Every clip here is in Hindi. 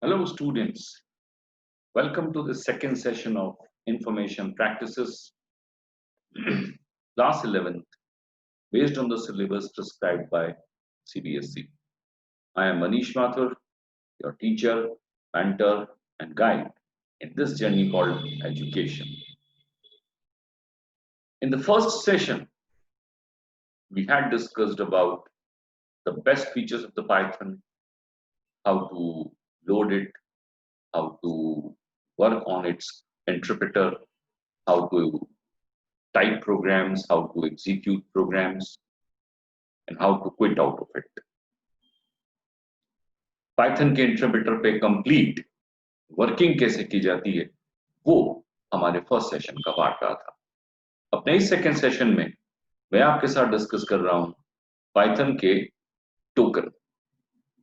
Hello, students. Welcome to the second session of Information Practices, Class 11th, based on the syllabus prescribed by CBSE. I am Manish Mathur, your teacher, mentor, and guide in this journey called education. In the first session, we had discussed about the best features of the Python, how to load it, how to work on its interpreter, how to type programs, how to execute programs, and how to quit out of it. Python के इंटरप्रेटर पे कंप्लीट वर्किंग कैसे की जाती है वो हमारे फर्स्ट सेशन का पार्ट रहा था। अपने इस सेकेंड सेशन में मैं आपके साथ डिस्कस कर रहा हूं पाइथन के token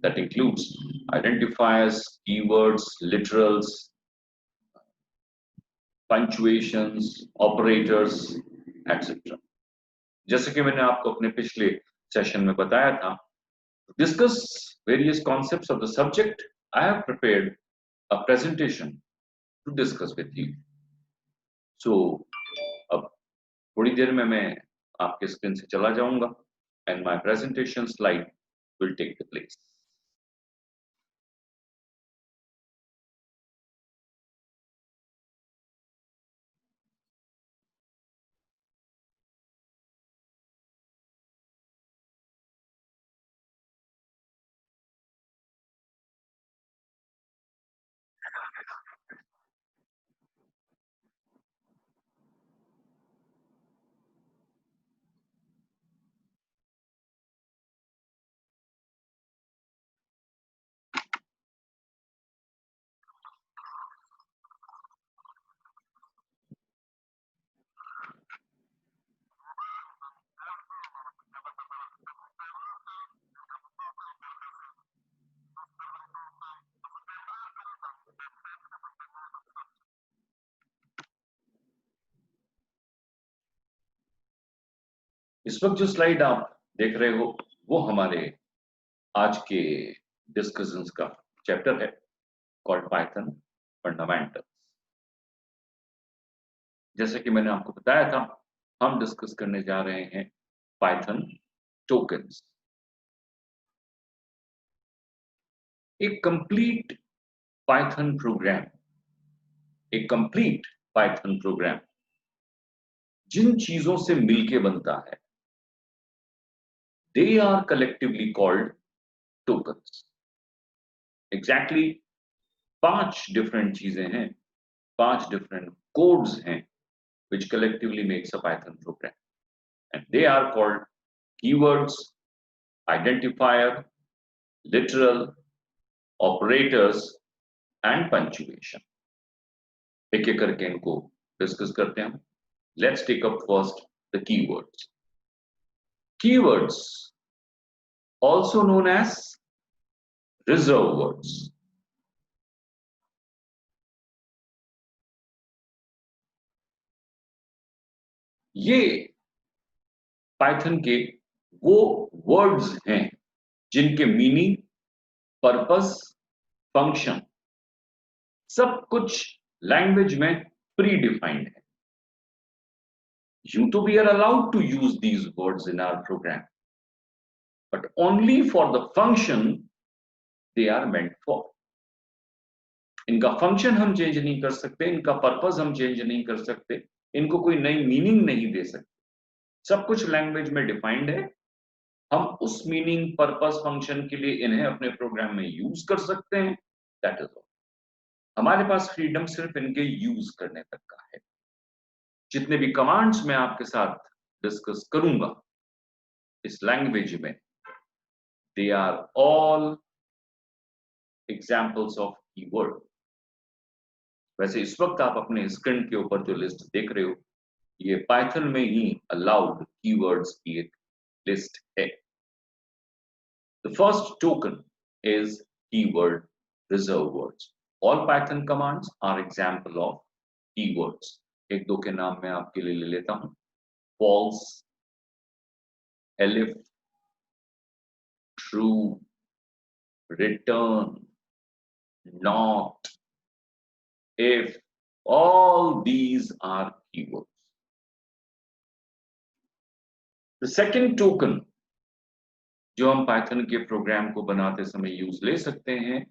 that includes identifiers, keywords, literals, punctuations, operators etcetera. जैसे कि मैंने आपको अपने पिछले सेशन में बताया था, to discuss various concepts of the subject, I have prepared a presentation to discuss with you. So, अब थोड़ी देर में मैं आपके स्क्रीन से चला जाऊंगा and my presentation slide will take the place. इस वक्त जो स्लाइड आप देख रहे हो वो हमारे आज के डिस्कशंस का चैप्टर है कॉल्ड पाइथन फंडामेंटल्स। जैसे कि मैंने आपको बताया था, हम डिस्कस करने जा रहे हैं पाइथन टोकन्स। एक कंप्लीट पाइथन प्रोग्राम, एक कंप्लीट पाइथन प्रोग्राम जिन चीजों से मिलके बनता है, they are collectively called tokens. Exactly 5 different चीजें हैं, 5 डिफरेंट कोड्स हैं which collectively makes a Python program, and they are called keywords, identifier, literal, operators and punctuation. एक एक करके इनको डिस्कस करते हैं। Let's take up first the keywords. Keywords, also known as reserve words. ये पाइथन के वो वर्ड्स हैं जिनके मीनिंग, पर्पस, फंक्शन सब कुछ लैंग्वेज में प्री डिफाइंड है। तो we are allowed to use these words in our program, but only for the function they are meant for. इनका फंक्शन हम चेंज नहीं कर सकते, इनका पर्पस हम चेंज नहीं कर सकते, इनको कोई नई मीनिंग नहीं दे सकते। सब कुछ लैंग्वेज में डिफाइंड है। हम उस मीनिंग, पर्पस, फंक्शन के लिए इन्हें अपने प्रोग्राम में यूज कर सकते हैं, दैट इज ऑल। हमारे पास फ्रीडम सिर्फ इनके यूज करने तक का है। जितने भी कमांड्स मैं आपके साथ डिस्कस करूंगा इस लैंग्वेज में, they are all examples of keyword. वैसे इस वक्त आप अपने स्क्रीन के ऊपर जो लिस्ट देख रहे हो, ये पाइथन में ही अलाउड कीवर्ड्स की एक लिस्ट है। The first token is keyword reserve words. All Python commands are example of keywords. एक दो के नाम मैं आपके लिए ले लेता हूं। False, elif, true, return, not if. All these are keywords. The second token जो हम पाइथन के प्रोग्राम को बनाते समय यूज ले सकते हैं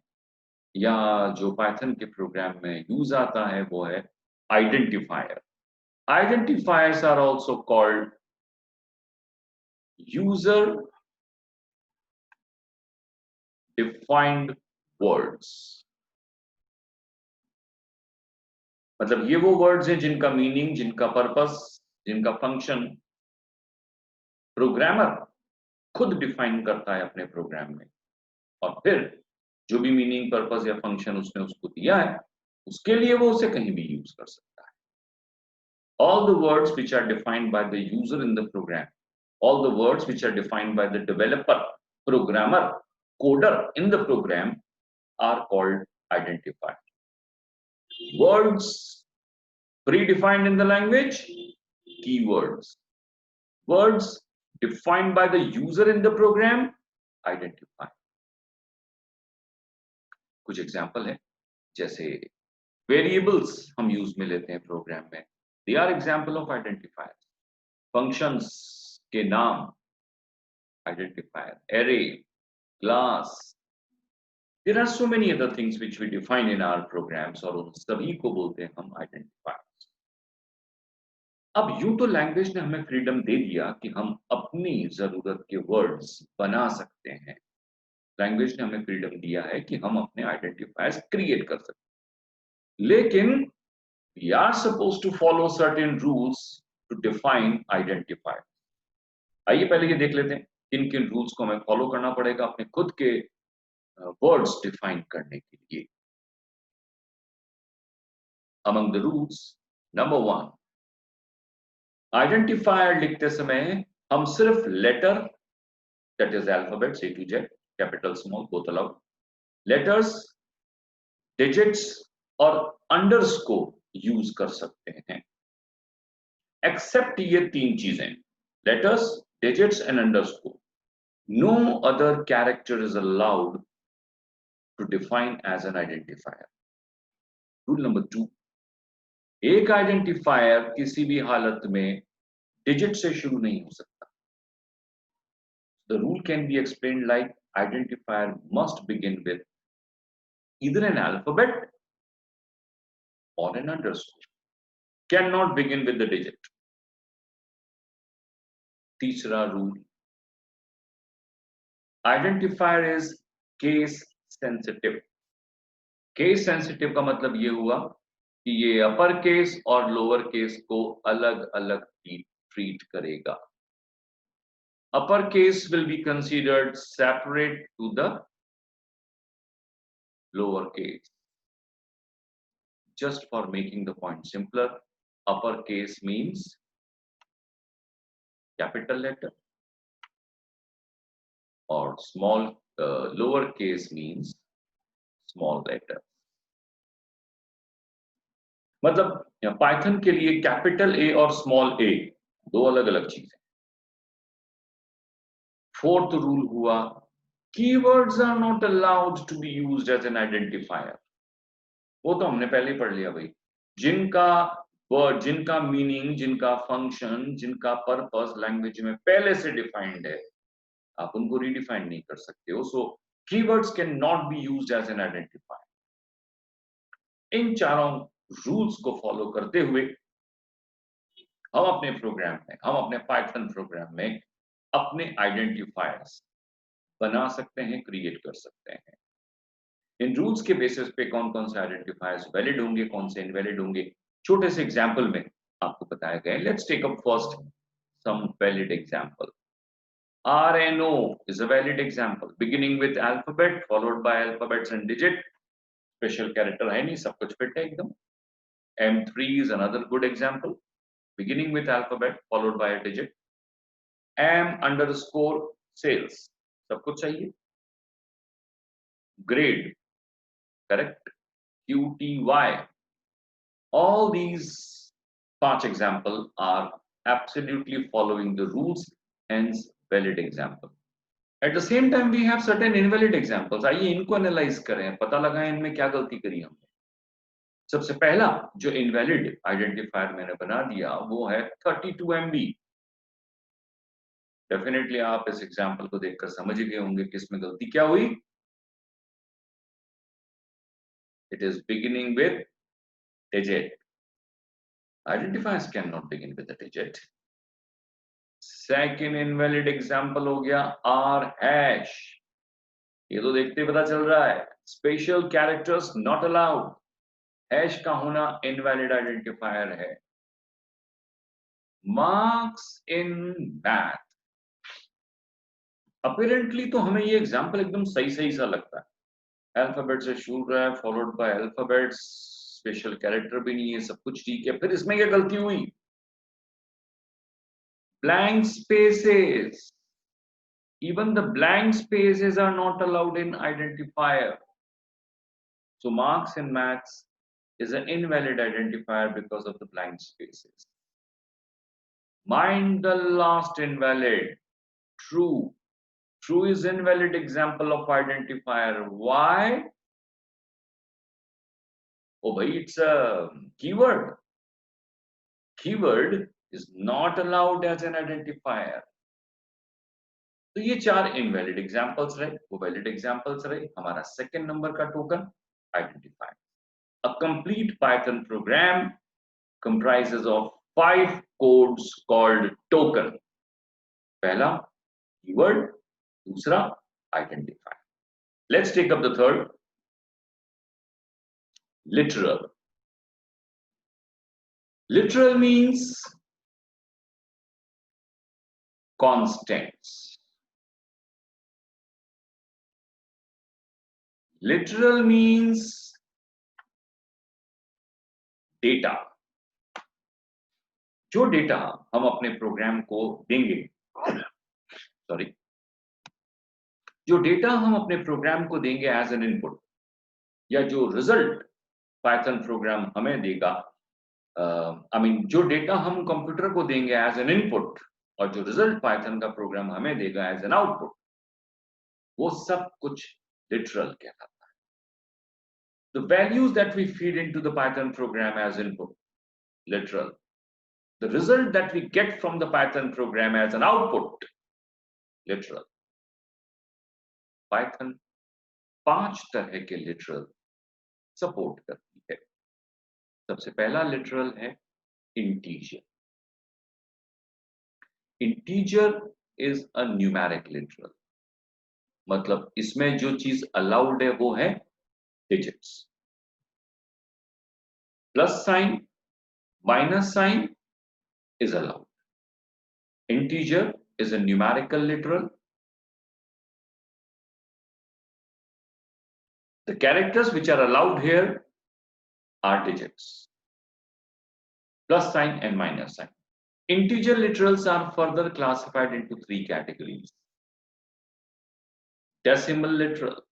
या जो पाइथन के प्रोग्राम में यूज आता है वो है identifier. Identifiers are also called user defined words. मतलब ये वो वर्ड्स हैं जिनका मीनिंग, जिनका पर्पस, जिनका फंक्शन प्रोग्रामर खुद डिफाइन करता है अपने प्रोग्राम में, और फिर जो भी मीनिंग, पर्पस या फंक्शन उसने उसको दिया है उसके लिए वो उसे कहीं भी यूज कर सकता है. All the words which are defined by the user in the program, all the words which are defined by the developer, programmer, coder in the program are called identifiers. Words predefined in the language, keywords. Words defined by the user in the program, identifier. कुछ एग्जाम्पल है, जैसे वेरिएबल्स हम यूज में लेते हैं प्रोग्राम में, they are example of identifier. Functions के नाम identifier, array, class. There are so many other things which we define in our programs और उन सभी को बोलते हैं हम identifiers. अब यूं तो लैंग्वेज ने हमें फ्रीडम दे दिया कि हम अपनी जरूरत के वर्ड्स बना सकते हैं. लैंग्वेज ने हमें फ्रीडम दिया है कि हम अपने आइडेंटिफायर्स क्रिएट कर सकते हैं, लेकिन we are supposed to follow certain rules to define identifiers. आइए पहले ये देख लेते हैं किन किन रूल्स को हमें फॉलो करना पड़ेगा अपने खुद के वर्ड्स डिफाइन करने के लिए. Among the rules, number 1, identifier लिखते समय हम सिर्फ letter, that is alphabets A to Z, capital small both allowed, letters, digits और अंडरस्कोर यूज कर सकते हैं, एक्सेप्ट ये तीन चीजें, लेटर्स, digits and underscore. No other character is allowed to define as an identifier. Rule number 2, एक आइडेंटिफायर किसी भी हालत में डिजिट से शुरू नहीं हो सकता. The rule can be explained like identifier must begin with either an alphabet or an underscore. Cannot begin with the digit. तीसरा rule, identifier is case sensitive. Case sensitive का मतलब ये हुआ कि ये अपर केस और लोअर केस को अलग अलग ट्रीट करेगा. Upper case will be considered separate to the lower case. Just for making the point simpler, upper case means capital letter or lower case means small letter. मतलब पाइथन के लिए कैपिटल ए और स्मॉल ए दो अलग अलग चीजें. फोर्थ रूल हुआ, keywords are not allowed to be used as an identifier. वो तो हमने पहले ही पढ़ लिया भाई. जिनका वर्ड, जिनका मीनिंग, जिनका फंक्शन, जिनका पर्पस लैंग्वेज में पहले से डिफाइंड है, आप उनको रीडिफाइन नहीं कर सकते हो. So keywords can not be used as an identifier. इन चारों रूल्स को फॉलो करते हुए हम अपने प्रोग्राम में, हम अपने पाइथन प्रोग्राम में अपने आइडेंटिफायर्स बना सकते हैं, क्रिएट कर सकते हैं. इन रूल्स के बेसिस पे कौन कौन से आइडेंटिफायर्स वैलिड होंगे, कौन से इनवैलिड होंगे, छोटे से एग्जांपल में आपको बताया गया है. Let's take up first some valid example. RNO is a valid example, beginning with alphabet followed by alphabets and digit. Special character है नहीं, सब कुछ फिट है एकदम. M3 is another good example, beginning with alphabet followed by a digit. M underscore sales, सब कुछ चाहिए. Grade, correct. QTY, all these 5 examples are absolutely following the rules, hence valid example. At the same time we have certain invalid examples. आइए इनको एनालाइज करें, पता लगाएं इनमें क्या गलती करी हमने। सबसे पहला जो इनवैलिड आइडेंटिफायर मैंने बना दिया वो है 32 MB। डेफिनेटली आप इस एग्जांपल को देखकर समझ गए होंगे कि इसमें गलती क्या हुई। It is beginning with digit. Identifiers cannot begin with a digit. Second invalid example हो गया R hash। ये तो देखते ही पता चल रहा है, special characters not allowed. Hash का होना इनवैलिड आइडेंटिफायर है। मार्क्स इन मैथ, अपीरेंटली तो हमें ये एग्जांपल एकदम सही सही सा लगता है। अल्फाबेट से शुरू रहा है, followed by alphabets, special character भी नहीं है, सब कुछ ठीक है। फिर इसमें क्या गलती हुई? Blank spaces, even the blank spaces are not allowed in identifier. So marks in maths is an invalid identifier because of the blank spaces. Mind the last invalid, true. True is invalid example of identifier. Why? Oh, bhai, it's a keyword. Keyword is not allowed as an identifier. तो ये चार इनवैलिड एग्जांपल्स रहे, वो वैलिड एग्जांपल्स रहे। हमारा सेकंड नंबर का token identifier. A complete Python program comprises of 5 codes called token. पहला keyword, दूसरा identifier. Let's take up the third, literal. Literal means constants. Literal means data. जो डेटा हम अपने प्रोग्राम को देंगे, सॉरी, जो डेटा हम अपने प्रोग्राम को देंगे एज एन इनपुट, या जो रिजल्ट पाइथन प्रोग्राम हमें देगा, जो डेटा हम कंप्यूटर को देंगे एज एन इनपुट और जो रिजल्ट पाइथन का प्रोग्राम हमें देगा एज एन आउटपुट, वो सब कुछ लिटरल कहलाता है। The values that we feed into the Python program as input, literal. The result that we get from the Python program as an output, literal. Python 5 तरह के literal सपोर्ट करती है। सबसे पहला literal है integer. Integer is a numeric literal. मतलब इसमें जो चीज अलाउड है वो है digits. Plus sign, minus sign is allowed. Integer is a numerical literal. The characters which are allowed here are digits. Plus sign and minus sign. Integer literals are further classified into 3 categories. Decimal literal.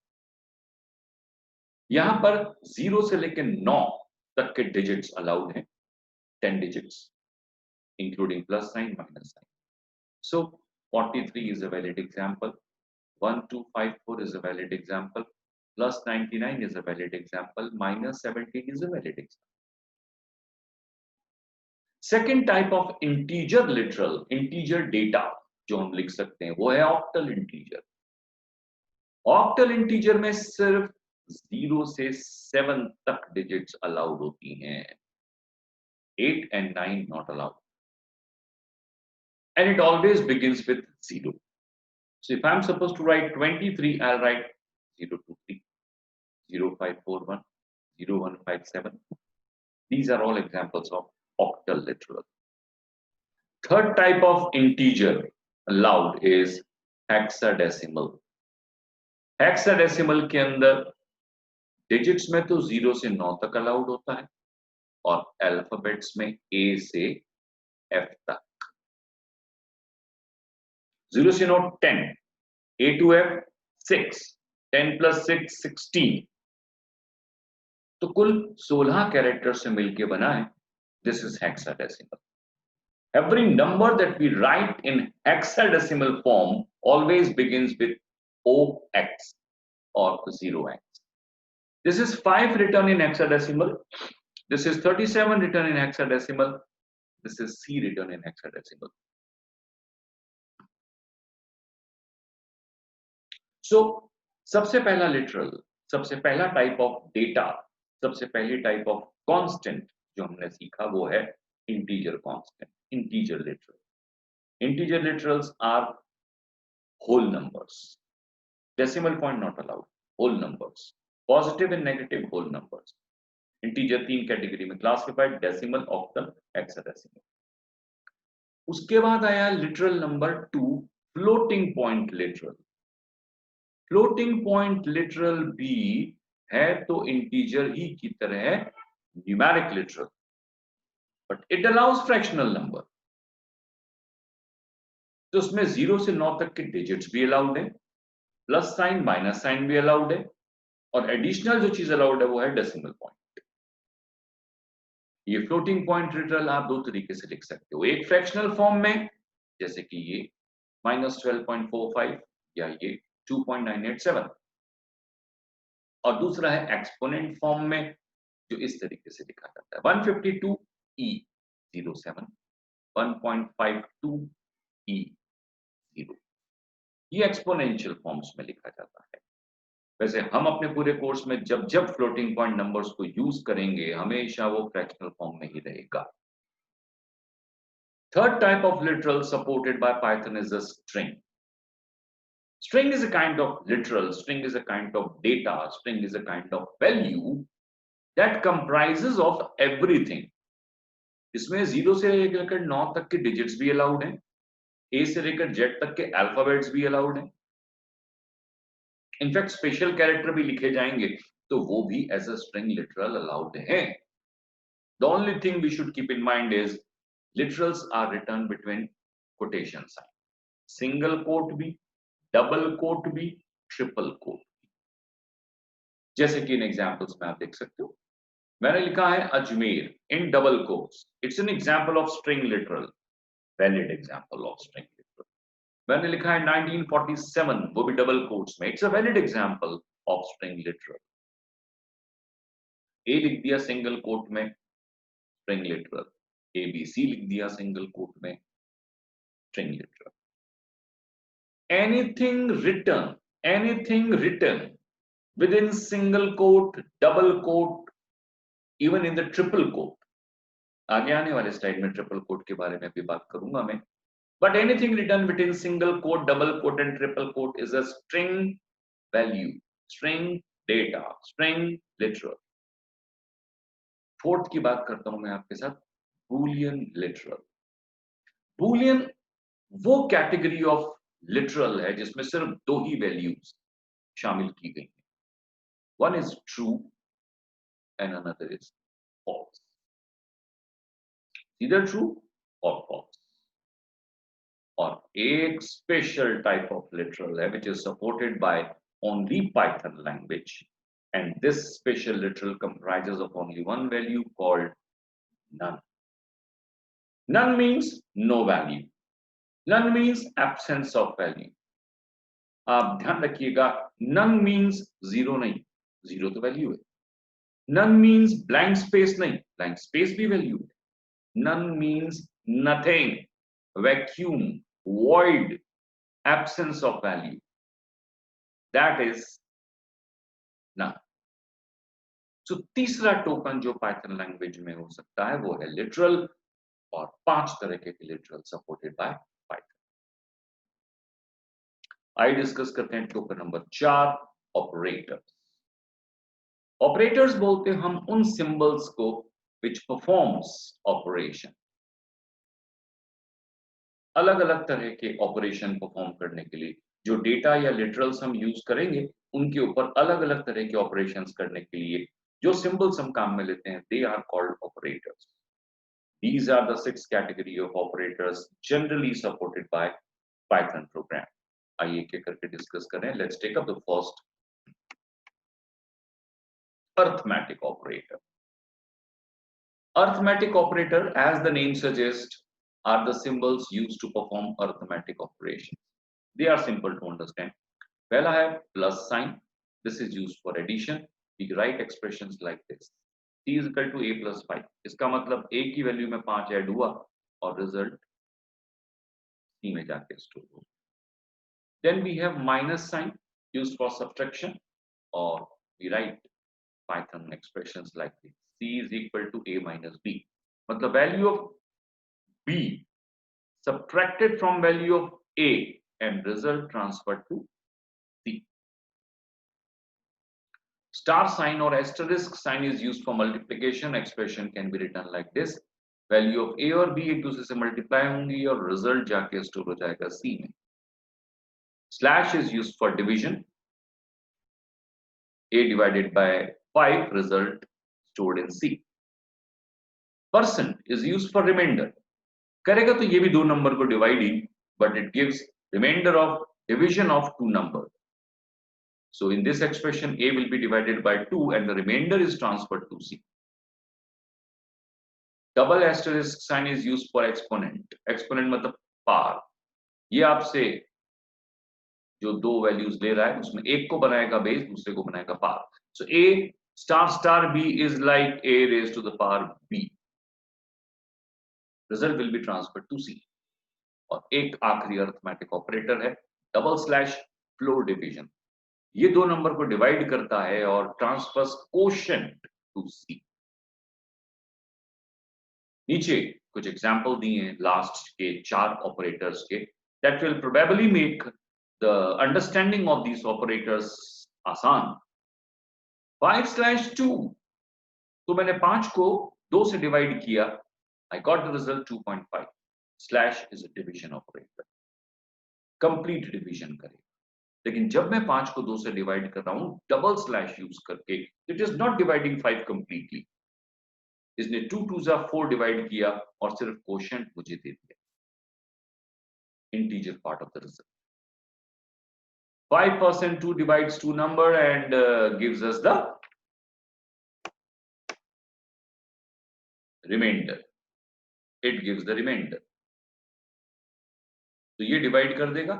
यहां पर 0 से लेकर 9 तक के digits allowed हैं, 10 digits, including plus sign, minus sign. So 43 is a valid example. 1254 is a valid example. Plus 99 is a valid example. Minus 17 is a valid example. Second type of integer literal, integer data जो हम लिख सकते हैं, वो है octal integer. Octal integer में सिर्फ 0 से 7 तक digits allowed होती हैं. 8 and 9 not allowed. And it always begins with 0. So if I'm supposed to write 23, I'll write 023, 0541, 0157. These are all examples of octal literal. Third type of integer allowed is hexadecimal. Hexadecimal के अंदर digits में तो 0 से 9 तक allowed होता है और alphabets में A से F तक. 0 से 9 10, A to F 6, 10 plus 6 16. तो कुल 16 कैरेक्टर से मिलके बना है. This is hexadecimal. Every number that we write in hexadecimal form always begins with OX or 0x. This is 5 written in hexadecimal. This is 37 written in hexadecimal. This is C written in hexadecimal. So, सबसे पहला literal, सबसे पहला type of data, सबसे पहली type of constant जो हमने सीखा वो है integer constant, integer literal. Integer literals are whole numbers. Decimal point not allowed. Whole numbers. Positive and negative whole numbers. Integer 3 category में classified, decimal, octal, hexadecimal. उसके बाद आया literal number 2, floating point literal. Floating point literal भी है तो integer ही की तरह है numeric literal, but it allows fractional number. तो उसमें 0 से 9 तक के digits भी allowed है, प्लस साइन माइनस साइन भी अलाउड है, और एडिशनल जो चीज अलाउड है वो है डेसिमल पॉइंट. ये फ्लोटिंग पॉइंट लिटरल आप दो तरीके से लिख सकते हो, एक फ्रैक्शनल फॉर्म में जैसे कि ये -12.45 या ये 2.987, और दूसरा है एक्सपोनेंट फॉर्म में जो इस तरीके से लिखा जाता है 152e07 1.52e0. ये एक्सपोनेंशियल फॉर्म्स में लिखा जाता है. वैसे हम अपने पूरे कोर्स में जब जब फ्लोटिंग पॉइंट नंबर्स को यूज करेंगे हमेशा वो फ्रैक्शनल फॉर्म में ही रहेगा. Third type of literal supported by Python is a string. String is a kind of literal, string is a kind of data, string is a kind of value that comprises of everything. इसमें 0 से लेकर 9 तक के डिजिट्स भी अलाउड हैं, A से लेकर Z तक के अल्फाबेट्स भी अलाउड हैं, इनफैक्ट स्पेशल कैरेक्टर भी लिखे जाएंगे तो वो भी as a string literal allowed हैं. The only thing we should keep in mind is literals are written between quotation sign, single quote भी, डबल कोट भी, ट्रिपल कोट भी. जैसे कि इन एग्जांपल्स में आप देख सकते हो, मैंने लिखा है Ajmer in double quotes. It's an example of string literal, valid example of string literal. मैंने लिखा है 1947, वो भी डबल कोट्स में. It's a valid example of string literal. A लिख दिया सिंगल कोट में, स्ट्रिंग लिटरल. ABC लिख दिया सिंगल कोट में, string literal. anything written within single quote, double quote, even in the triple quote. आगे आने वाले स्लाइड में ट्रिपल कोट के बारे में भी बात करूंगा मैं. But anything written within single quote, double quote and triple quote is a string value, string data, string literal. Fourth की बात करता हूं मैं आपके साथ, बूलियन लिटरल. बूलियन वो कैटेगरी ऑफ लिटरल है जिसमें सिर्फ दो ही वैल्यूज शामिल की गई हैं. One is true and another is false. Either true और फॉल्स. और एक स्पेशल टाइप ऑफ लिटरल है which is supported by only Python language, and this special literal comprises of only one value called none. None means no value. None means absence of value. आप ध्यान रखिएगा, none means zero नहीं, zero तो वैल्यू है. None means blank space नहीं, blank space भी वैल्यू है. None means nothing, vacuum, void, absence of value. That is none. So तीसरा टोकन जो पाइथन लैंग्वेज में हो सकता है वो है लिटरल, और 5 तरह के लिटरल सपोर्टेड बाय पाइथन. आइए डिस्कस करते हैं टोकन नंबर 4, ऑपरेटर्स. ऑपरेटर्स बोलते हैं हम उन सिंबल्स को which performs operation. अलग अलग तरह के ऑपरेशन परफॉर्म करने के लिए जो डेटा या लिटरल्स हम यूज करेंगे उनके ऊपर अलग अलग तरह के ऑपरेशंस करने के लिए जो सिंबल्स हम काम में लेते हैं they are called operators. These are the 6 category of operators generally supported by Python program. आइए एक एक करके डिस्कस करें. Let's take up the first, arithmetic operator. Arithmetic operator, as the name suggests, are the symbols used to perform arithmetic operations. They are simple to understand. पहला है plus sign. This is used for addition. We write expressions like this. C is equal to A plus 5. इसका मतलब A की वैल्यू में 5 ऐड हुआ और रिजल्ट C में जाके स्टोर हो. Then we have minus sign used for subtraction, or we write Python expressions like this. C is equal to A minus B. मतलब value of B subtracted from value of A and result transferred to C. Star sign or asterisk sign is used for multiplication. Expression can be written like this. Value of A और B एक दूसरे से multiply होंगी और result जाके store हो जाएगा C में. Slash is used for division. A divided by 5 result stored in C. Percent is used for remainder. करेगा तो ये भी दो नंबर को divide he, but it gives remainder of division of two numbers. So in this expression, A will be divided by 2 and the remainder is transferred to C. Double asterisk sign is used for exponent. Exponent मतलब पार. ये आपसे जो दो वैल्यूज ले रहा है उसमें एक को बनाएगा बेस, दूसरे को बनाएगा पार. So A star star B is like A raised to the power B. Result will be transferred to C. और एक आखिरी अरिथमेटिक ऑपरेटर है डबल स्लैश फ्लोर डिवीजन. ये दो नंबर को डिवाइड करता है और ट्रांसफर्स कोशेंट टू सी. नीचे कुछ एग्जांपल दिए हैं लास्ट के 4 ऑपरेटर्स के. That will probably make the understanding of these operators आसान. 5/2, तो मैंने 5 को 2 से डिवाइड किया. I got the result 2.5. Slash is a division operator. Complete division करेगा. लेकिन जब मैं 5 को 2 से डिवाइड कर रहा हूं डबल स्लैश यूज करके, it is not dividing 5 completely. इसने 2 2s 4 डिवाइड किया और सिर्फ कोशेंट मुझे दे दिया. Integer part of the result. 5% 2 divides 2 number and gives us the remainder. It gives the remainder. तो ये डिवाइड कर देगा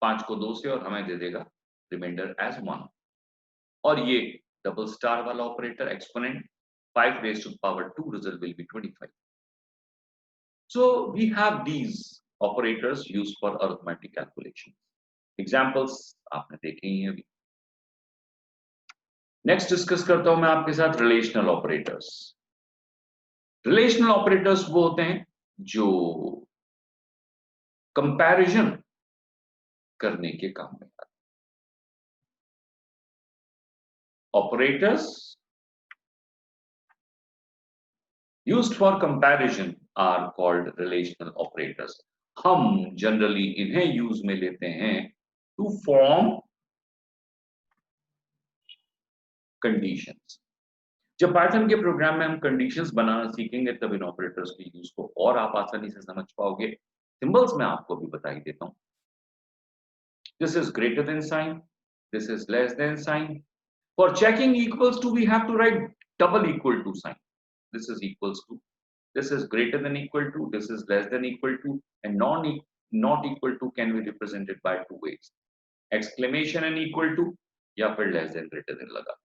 5 को 2 से और हमें दे देगा रिमाइंडर एज 1. और ये डबल स्टार वाला operator exponent 5 raised to the power 2 result will be 25. So we have these operators used for arithmetic calculation. Examples आपने देखे ही हैं अभी. नेक्स्ट डिस्कस करता हूं मैं आपके साथ रिलेशनल ऑपरेटर्स. रिलेशनल ऑपरेटर्स वो होते हैं जो कंपैरिजन करने के काम में आते हैं. Operators used for comparison are called relational operators. हम जनरली इन्हें यूज में लेते हैं टू फॉर्म कंडीशंस. जब पाइथन के प्रोग्राम में हम कंडीशंस बनाना सीखेंगे तब इन ऑपरेटर्स के यूज को और आप आसानी से समझ पाओगे. सिंबल्स में आपको भी बता ही देता हूं. This is greater than sign, this is less than sign. For checking equals to we have to write double equal to sign. This is equals to, this is greater than equal to, this is less than equal to, and not equal to can be represented by 2 ways. Exclamation and equal to या फिर less than greater than लगा.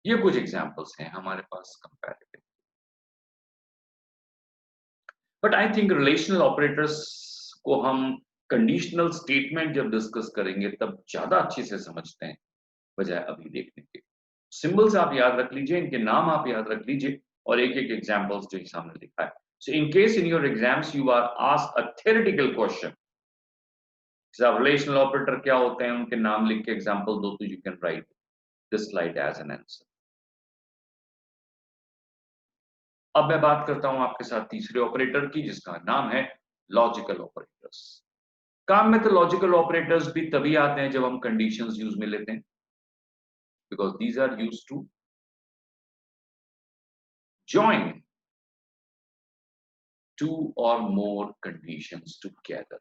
ये कुछ examples हैं हमारे पास comparative. But I think relational operators को हम conditional statement जब discuss करेंगे तब ज्यादा अच्छे से समझते हैं बजाय अभी देखने के. सिंबल्स आप याद रख लीजिए, इनके नाम आप याद रख लीजिए और एक एक एग्जांपल्स जो सामने लिखा है. So in case in your exams you are asked a theoretical question, सब रिलेशनल ऑपरेटर क्या होते हैं उनके नाम लिख के एग्जांपल दो तो you can write this slide as an answer. अब मैं बात करता हूं आपके साथ तीसरे ऑपरेटर की जिसका नाम है लॉजिकल ऑपरेटर्स. काम में तो लॉजिकल ऑपरेटर्स भी तभी आते हैं जब हम कंडीशंस यूज में लेते हैं, because these are used to join 2 or more conditions together.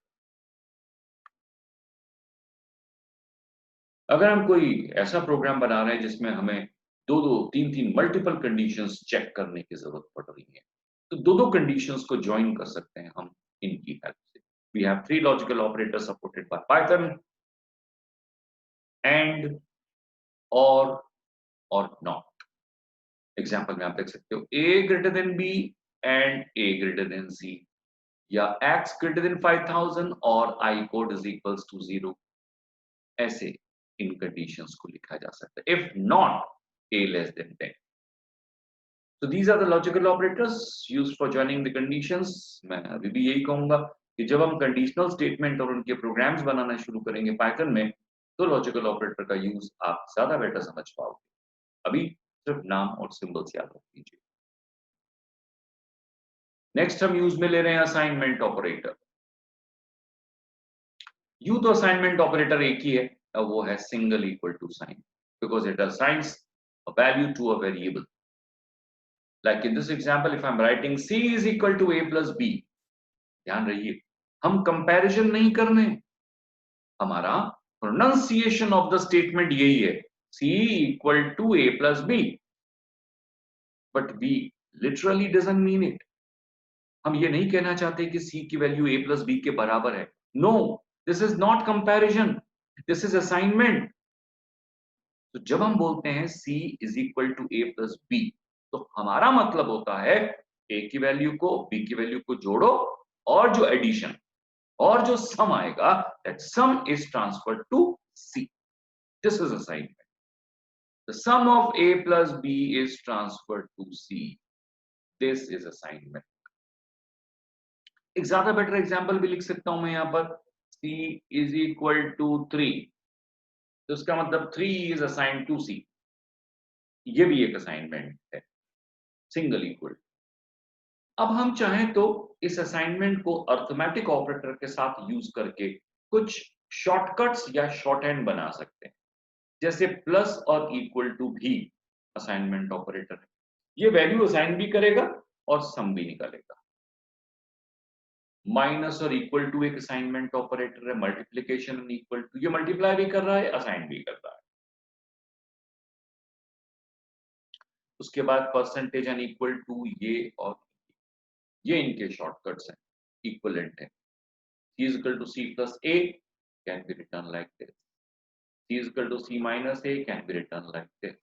अगर हम कोई ऐसा प्रोग्राम बना रहे हैं जिसमें हमें 2-2, 3-3 मल्टीपल कंडीशंस चेक करने की जरूरत पड़ रही है तो दो कंडीशंस को ज्वाइन कर सकते हैं हम इनकी हेल्प से। We have 3 logical operator supported by Python, and, और नॉट। एग्जांपल में आप देख सकते हो a greater than b and a greater than c, या x ग्रेटर देन 5000 और I code is equals to 0। ऐसे इन कंडीशंस को लिखा जा सकता है। If not a less than 10। So these are the logical operators used for joining the conditions। मैं अभी भी यही कहूंगा कि जब हम कंडीशनल स्टेटमेंट और उनके प्रोग्राम्स बनाना शुरू करेंगे पाइथन में, तो लॉजिकल ऑपरेटर का यूज आप ज्यादा बेटर समझ पाओगे। अभी सिर्फ नाम और सिंबल्स याद रख लीजिए। नेक्स्ट हम यूज में ले रहे हैं असाइनमेंट ऑपरेटर। यू तो असाइनमेंट ऑपरेटर एक ही है, वो है single equal to sign, because it assigns a value to a variable। Like in this example, if I'm writing c is equal to a plus b, ध्यान रहिए हम कंपैरिजन नहीं करने, हमारा प्रोनाउंसिएशन ऑफ द स्टेटमेंट यही है, c equal to a plus b, but b literally doesn't mean it. हम ये नहीं कहना चाहते कि c की वैल्यू a प्लस b के बराबर है। No, this is not comparison, this is assignment. तो जब हम बोलते हैं c is equal to a plus b, तो हमारा मतलब होता है a की वैल्यू को b की वैल्यू को जोड़ो, और जो एडिशन और जो सम आएगा, that sum is transferred to C। This is assignment। The sum of A plus B is transferred to C। This is assignment। एक ज्यादा बेटर एग्जांपल भी लिख सकता हूं मैं यहां पर, C is equal to 3, तो इसका मतलब 3 is assigned to C। ये भी एक असाइनमेंट है, सिंगल इक्वल। अब हम चाहें तो इस असाइनमेंट को अर्थमेटिक ऑपरेटर के साथ यूज करके कुछ शॉर्टकट्स या शॉर्ट हैंड बना सकते हैं। जैसे प्लस और इक्वल टू भी असाइनमेंट ऑपरेटर है, ये वैल्यू असाइन भी करेगा और सम भी निकालेगा। माइनस और इक्वल टू एक असाइनमेंट ऑपरेटर है, मल्टीप्लिकेशन एंड इक्वल टू, ये मल्टीप्लाई भी कर रहा है, असाइन भी कर रहा है। उसके बाद परसेंटेज एंड इक्वल टू, ये और ये इनके शॉर्टकट्स हैं, इक्विवेलेंट है। C is equal to C plus A can be written like this। C is equal to C minus A can be written like this।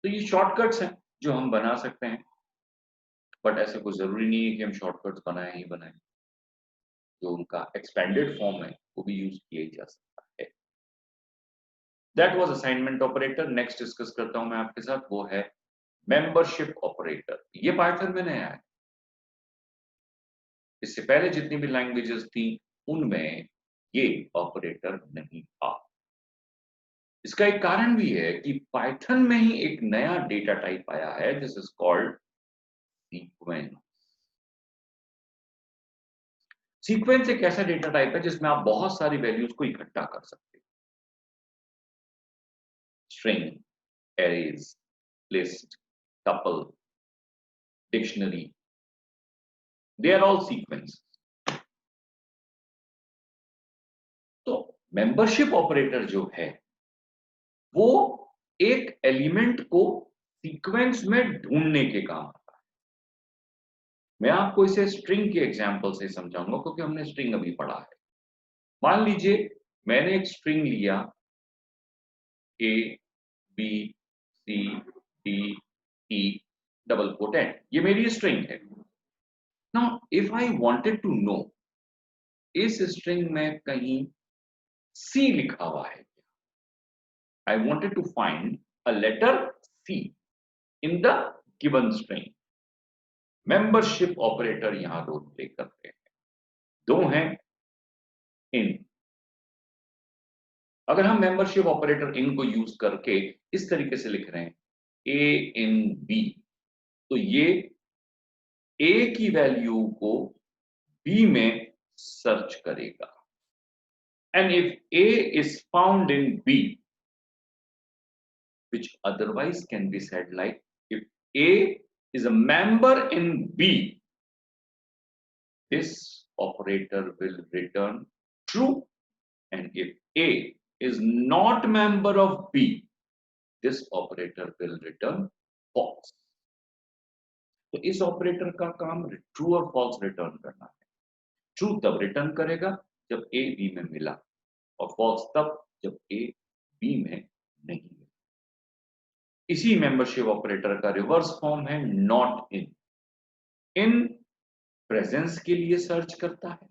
तो ये शॉर्टकट्स हैं जो हम बना सकते हैं, बट ऐसे कोई जरूरी नहीं है कि हम शॉर्टकट्स बनाए ही बनाए। जो उनका एक्सपेंडेड फॉर्म है वो भी यूज किया जा सकता है। That was assignment operator. Next discuss करता हूं मैं आपके साथ, वो है मेंबरशिप ऑपरेटर। ये पाइथन में नया है, इससे पहले जितनी भी लैंग्वेजेस थी उनमें ये ऑपरेटर नहीं था। इसका एक कारण भी है कि पाइथन में ही एक नया डेटा टाइप आया है, this is called sequence. Sequence एक ऐसा डेटा टाइप है जिसमें आप बहुत सारी वैल्यूज को इकट्ठा कर सकते हैं। String, arrays, list, tuple, dictionary, they are all sequence. तो मेंबरशिप ऑपरेटर जो है वो एक एलिमेंट को सीक्वेंस में ढूंढने के काम आता है। मैं आपको इसे स्ट्रिंग के एग्जांपल से समझाऊंगा, क्योंकि हमने स्ट्रिंग अभी पढ़ा है। मान लीजिए मैंने एक स्ट्रिंग लिया A B C D E double quote and, ये मेरी स्ट्रिंग है। Now if I wanted to know इस स्ट्रिंग में कहीं C लिखा हुआ है, I wanted to find a letter C in the given string. Membership operator यहां रोल प्ले करते हैं। दो हैं इन। अगर हम मेंबरशिप ऑपरेटर इन को यूज करके इस तरीके से लिख रहे हैं A इन B, तो ये A की वैल्यू को B में सर्च करेगा, and if A is found in B, which otherwise can be said like if A is a member in B, this operator will return true, and if A is not member of B, this operator will return false। तो इस ऑपरेटर का काम ट्रू और फॉल्स रिटर्न करना है। ट्रू तब रिटर्न करेगा जब ए बी में मिला, और फॉल्स तब जब ए बी में नहीं मिला। इसी मेंबरशिप ऑपरेटर का रिवर्स फॉर्म है नॉट इन। इन प्रेजेंस के लिए सर्च करता है,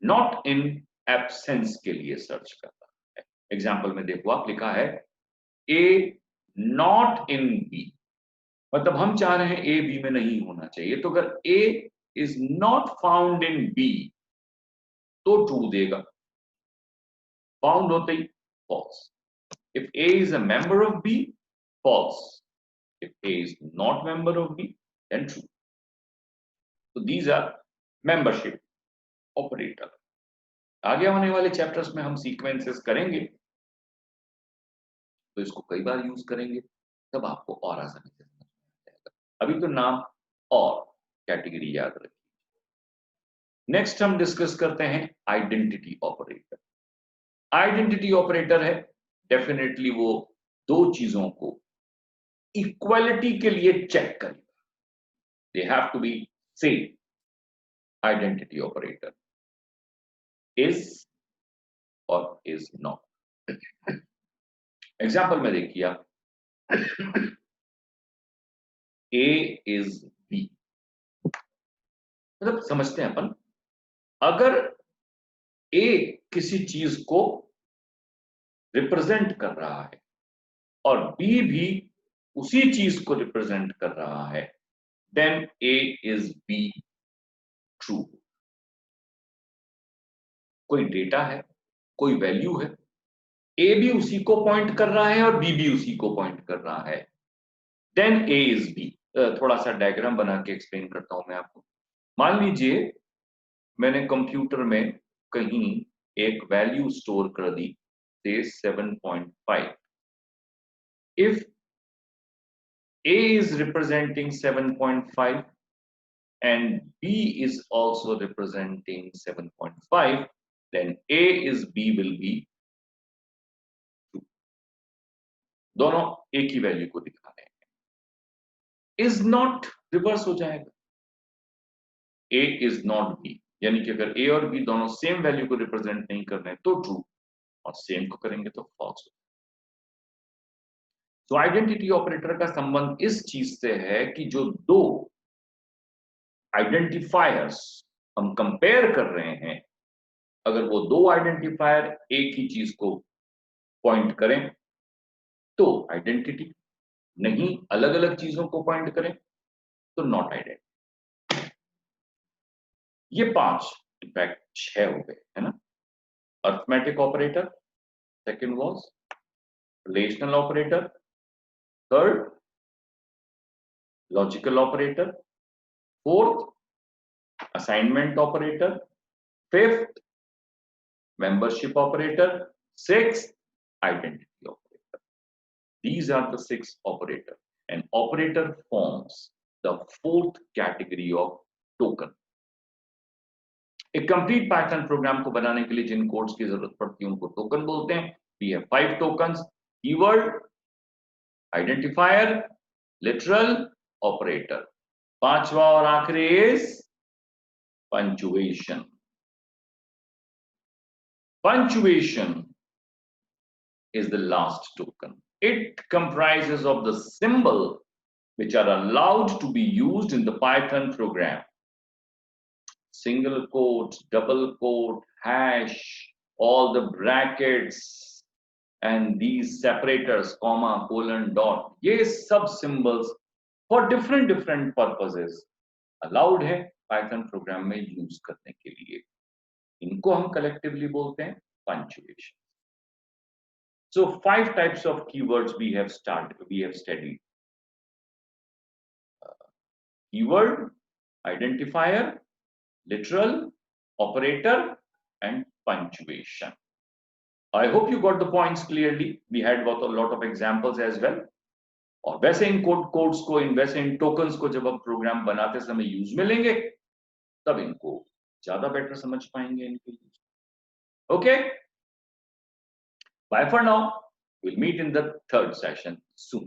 नॉट इन एब्सेंस के लिए सर्च करता है। एग्जाम्पल में देखो, आप लिखा है ए नॉट इन बी, मतलब हम चाह रहे हैं ए बी में नहीं होना चाहिए। तो अगर A is not found in B तो ट्रू देगा, फाउंड होते ही false. If A is a member of B, false. If A is not member of B, then true. तो दीज आर मेंबरशिप ऑपरेटर। आगे होने वाले चैप्टर्स में हम सीक्वेंसेस करेंगे, तो इसको कई बार यूज करेंगे, तब आपको और आसानी से समझ में आ जाएगा। अभी तो नाम और कैटेगरी याद रखिए। नेक्स्ट हम डिस्कस करते हैं आइडेंटिटी ऑपरेटर। आइडेंटिटी ऑपरेटर है डेफिनेटली वो दो चीजों को इक्वालिटी के लिए चेक करेगा। They have to be same. Identity operator is और इज नॉट। एग्जाम्पल में देखिए आप, ए इज बी, मतलब समझते हैं अपन, अगर ए किसी चीज को रिप्रेजेंट कर रहा है और बी भी उसी चीज को रिप्रेजेंट कर रहा है, then A is B true. कोई डेटा है, कोई वैल्यू है, ए भी उसी को पॉइंट कर रहा है और बी भी उसी को पॉइंट कर रहा है, देन ए इज बी। थोड़ा सा डायग्राम बना के एक्सप्लेन करता हूं मैं आपको। मान लीजिए मैंने कंप्यूटर में कहीं एक वैल्यू स्टोर कर दी, से 7.5। If A is representing 7.5 and B is also representing 7.5, then A is B will be 2. दोनों एक ही वैल्यू को दिखा रहे हैं। Is not रिवर्स हो जाएगा, A is not B, यानी कि अगर A और B दोनों सेम वैल्यू को रिप्रेजेंट नहीं कर रहे हैं तो ट्रू, और सेम को करेंगे तो फॉल्स। तो आइडेंटिटी ऑपरेटर का संबंध इस चीज से है कि जो दो आइडेंटिफायर्स हम कंपेयर कर रहे हैं, अगर वो दो आइडेंटिफायर एक ही चीज को पॉइंट करें तो आइडेंटिटी, नहीं अलग अलग चीजों को पॉइंट करें तो नॉट आइडेंटिटी। ये 5 इनफैक्ट 6 हो गए, है ना। Arithmetic operator, second was relational operator, third logical operator, fourth assignment operator, fifth membership operator, sixth identity operator. These are the 6 operators. An operator forms the 4th category of token. एक कंप्लीट पाइथन प्रोग्राम को बनाने के लिए जिन कोड्स की जरूरत पड़ती है उनको टोकन बोलते हैं। We have 5 tokens: keyword, identifier, literal, operator. पांचवा और आखिरी is punctuation. Punctuation is the last token. It comprises of the symbols which are allowed to be used in the Python program. Single quote, double quote, hash, all the brackets and these separators, comma, colon, dot, ये सब symbols for different purposes allowed है Python program में use करने के लिए। इनको हम collectively बोलते हैं punctuation. So 5 types of keywords we have studied. Keyword, identifier, literal, operator, and punctuation. I hope you got the points clearly. We had got a lot of examples as well. और वैसे इन कोड्स को, वैसे इन टोकन्स को जब हम प्रोग्राम बनाते समय यूज में लेंगे, तब इनको ज्यादा बेटर समझ पाएंगे इनके use. Okay? Bye for now. We'll meet in the 3rd session soon.